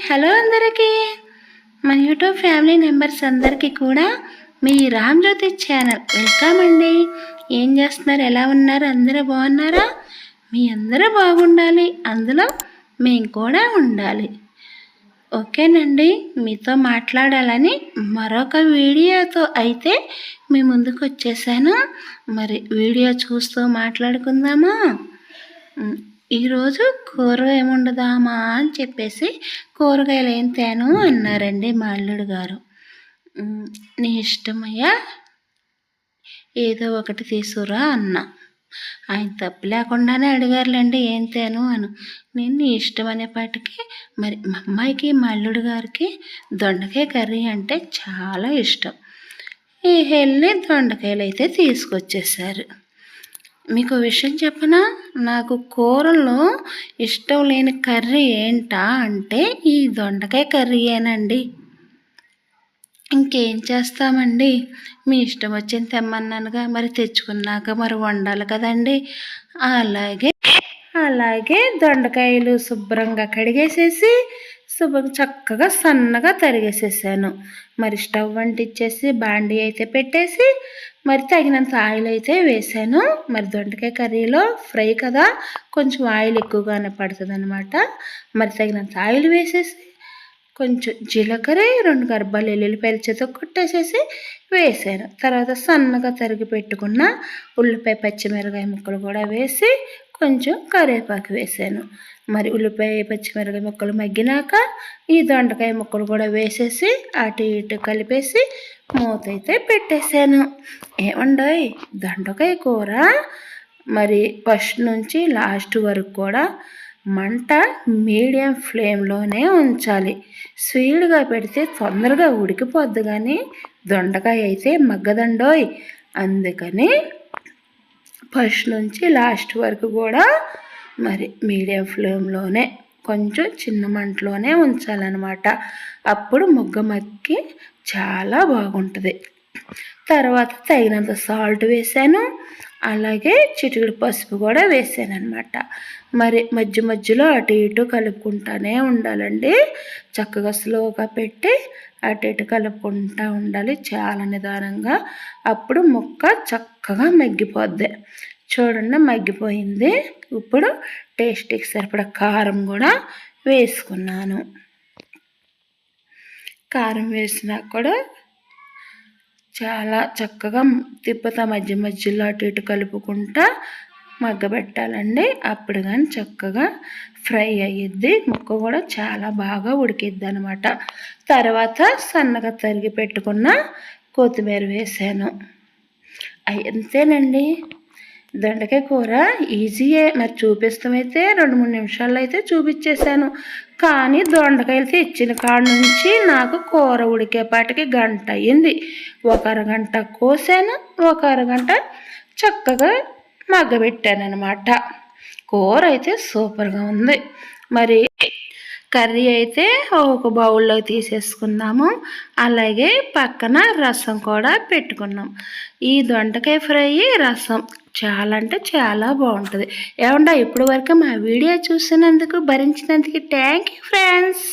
Hello అందరికీ మన YouTube family members అందరికీ కూడా మీ రామ్జ్యోతి ఛానల్ వెల్కమ్ అండి. ఏం చేస్తున్నారు, ఎలా ఉన్నారు, అందరూ బాగున్నారా? మీ అందరూ బాగుండాలి, అందులో మేము కూడా ఉండాలి. ఓకేనండి, మీతో మాట్లాడాలని మరొక వీడియోతో అయితే మీ ముందుకు వచ్చేసాను. మరి వీడియో చూస్తూ మాట్లాడుకుందామా? ఈరోజు కూర ఏముండదామా అని చెప్పేసి కూరగాయలు ఏం తేను అన్నారండి మా అల్లుడు గారు. నీ ఇష్టమయ్యా, ఏదో ఒకటి తీసుకురా అన్నా. ఆయన తప్పు లేకుండానే అడిగారులేండి ఏం తేను అను. నేను నీ ఇష్టం అనేపాటికి మరి మా అమ్మాయికి మా అల్లుడు గారికి దొండకాయ కర్రీ అంటే చాలా ఇష్టం. వెళ్ళి దొండకాయలు అయితే తీసుకొచ్చేసారు. మీకు విషయం చెప్పనా, నాకు కూరలో ఇష్టం లేని కర్రీ ఏంటా అంటే ఈ దొండకాయ కర్రీయేనండి. ఇంకేం చేస్తామండి, మీ ఇష్టం వచ్చింది తెమ్మన్నానుగా, మరి తెచ్చుకున్నాక మరి వండాలి కదండి. అలాగే దొండకాయలు శుభ్రంగా కడిగేసేసి చక్కగా సన్నగా తరిగేసేసాను. మరి స్టవ్ అంటించేసి బాండీ అయితే పెట్టేసి మరి తగినంత ఆయిల్ అయితే వేసాను. మరి దొండకాయ కర్రీలో ఫ్రై కదా, కొంచెం ఆయిల్ ఎక్కువగానే పడుతుంది అనమాట. మరి తగినంత ఆయిల్ వేసేసి కొంచెం జీలకర్ర, 2 గర్భాలు ఎల్లుల్లిపాయలు చేత కొట్టేసేసి వేసాను. తర్వాత సన్నగా తరిగి పెట్టుకున్న ఉల్లిపాయ పచ్చిమిరకాయ ముక్కలు కూడా వేసి కొంచెం కరివేపాకు వేసాను. మరి ఉల్లిపాయ పచ్చిమిరకాయ ముక్కలు మగ్గినాక ఈ దొండకాయ ముక్కలు కూడా వేసేసి అటు ఇటు కలిపేసి మూత అయితే పెట్టేశాను. ఏమండోయ్, దొండకాయ కూర మరి ఫస్ట్ నుంచి లాస్ట్ వరకు కూడా మంట మీడియం ఫ్లేమ్లోనే ఉంచాలి. స్పీడ్గా పెడితే తొందరగా ఉడికిపోద్ది, కానీ దొండకాయ అయితే మగ్గదండోయ్. అందుకని ఫస్ట్ నుంచి లాస్ట్ వరకు కూడా మరి మీడియం ఫ్లేమ్లోనే కొంచెం చిన్న మంటలోనే ఉంచాలన్నమాట. అప్పుడు ముగ్గ మగ్గి చాలా బాగుంటుంది. తర్వాత తగినంత సాల్ట్ వేసాను, అలాగే చిటికెడు పసుపు కూడా వేసాను అనమాట. మరి మధ్య మధ్యలో అటు ఇటు కలుపుకుంటానే ఉండాలండి. చక్కగా స్లోగా పెట్టి అటు ఇటు కలుపుకుంటూ ఉండాలి చాలా నిదానంగా. అప్పుడు ముక్క చక్కగా మగ్గిపోద్ది. చూడండి, మగ్గిపోయింది. ఇప్పుడు టేస్ట్కి సరిపడా కారం కూడా వేసుకున్నాను. కారం వేసినా కూడా చాలా చక్కగా తిప్పుతా మధ్య మధ్యలో అటు ఇటు కలుపుకుంటా మగ్గబెట్టాలండి. అప్పుడు కానీ చక్కగా ఫ్రై అయ్యిద్ది, ముక్క కూడా చాలా బాగా ఉడికిద్ది అనమాట. తర్వాత సన్నగా తరిగి పెట్టుకున్న కొత్తిమీర వేసాను. అంతేనండి, దొండకాయ కూర ఈజీయే. మరి చూపిస్తామైతే 2-3 నిమిషాల్లో అయితే చూపించేశాను. కానీ దొండకాయలు తెచ్చిన కాడ నుంచి నాకు కూర ఉడికేపాటికి గంట అయ్యింది. 1 అరగంట కోసాను, 1 అరగంట చక్కగా మగ్గబెట్టాను అనమాట. కూర అయితే సూపర్గా ఉంది. మరి కర్రీ అయితే ఒక బౌల్లో తీసేసుకున్నాము. అలాగే పక్కన రసం కూడా పెట్టుకున్నాం. ఈ దొండకాయ ఫ్రై రసం చాలా అంటే చాలా బాగుంటుంది. ఏమంటా, ఇప్పటి వరకు మా వీడియో చూసినందుకు, భరించినందుకు థ్యాంక్ యూ ఫ్రెండ్స్.